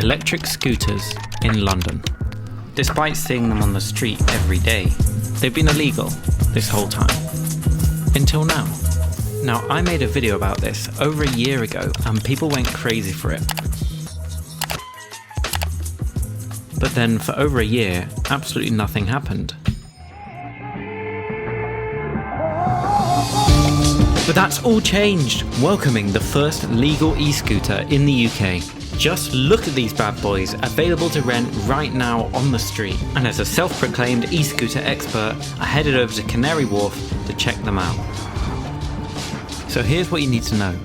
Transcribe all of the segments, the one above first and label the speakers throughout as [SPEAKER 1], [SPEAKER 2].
[SPEAKER 1] electric scooters in London. Despite seeing them on the street every day, they've been illegal this whole time. Until now. Now, I made a video about this over a year ago and people went crazy for it. But then for over a year, absolutely nothing happened. But that's all changed, welcoming the first legal e-scooter in the UK. Just look at these bad boys, available to rent right now on the street. And as a self-proclaimed e-scooter expert, I headed over to Canary Wharf to check them out. So here's what you need to know.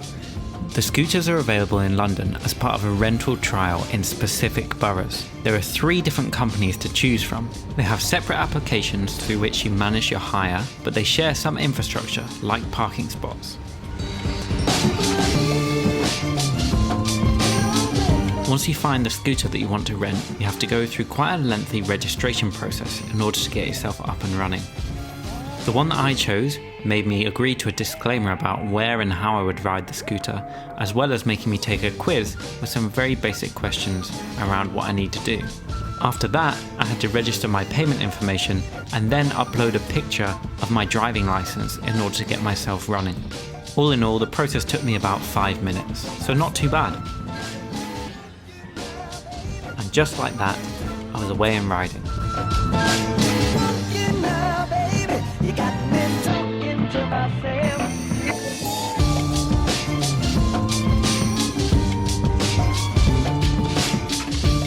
[SPEAKER 1] The scooters are available in London as part of a rental trial in specific boroughs. There are 3 different companies to choose from. They have separate applications through which you manage your hire, but they share some infrastructure like parking spots. Once you find the scooter that you want to rent, you have to go through quite a lengthy registration process in order to get yourself up and running. The one that I chose made me agree to a disclaimer about where and how I would ride the scooter, as well as making me take a quiz with some very basic questions around what I need to do. After that, I had to register my payment information and then upload a picture of my driving license in order to get myself running. All in all, the process took me about 5 minutes, so not too bad. And just like that, I was away and riding.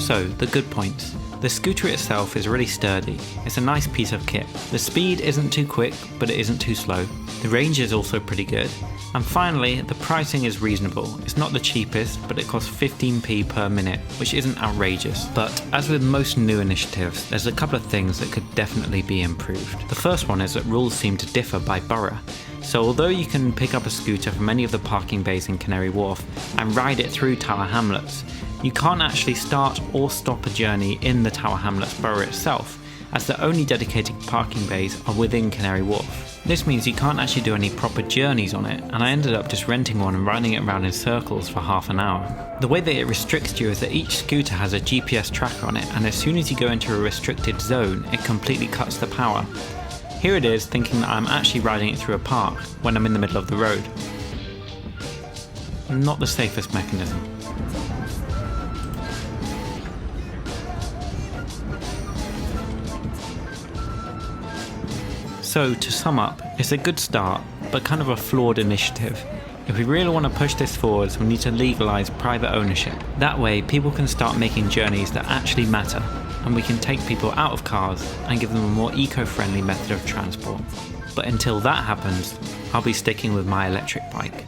[SPEAKER 1] So, the good points. The scooter itself is really sturdy. It's a nice piece of kit. The speed isn't too quick, but it isn't too slow. The range is also pretty good. And finally, the pricing is reasonable. It's not the cheapest, but it costs 15p per minute, which isn't outrageous. But as with most new initiatives, there's a couple of things that could definitely be improved. The first one is that rules seem to differ by borough. So although you can pick up a scooter from any of the parking bays in Canary Wharf and ride it through Tower Hamlets, you can't actually start or stop a journey in the Tower Hamlets borough itself, as the only dedicated parking bays are within Canary Wharf. This means you can't actually do any proper journeys on it, and I ended up just renting one and riding it around in circles for half an hour. The way that it restricts you is that each scooter has a GPS tracker on it, and as soon as you go into a restricted zone, it completely cuts the power. Here it is thinking that I'm actually riding it through a park when I'm in the middle of the road. Not the safest mechanism. So to sum up, it's a good start, but kind of a flawed initiative. If we really want to push this forwards, we need to legalise private ownership. That way people can start making journeys that actually matter, and we can take people out of cars and give them a more eco-friendly method of transport. But until that happens, I'll be sticking with my electric bike.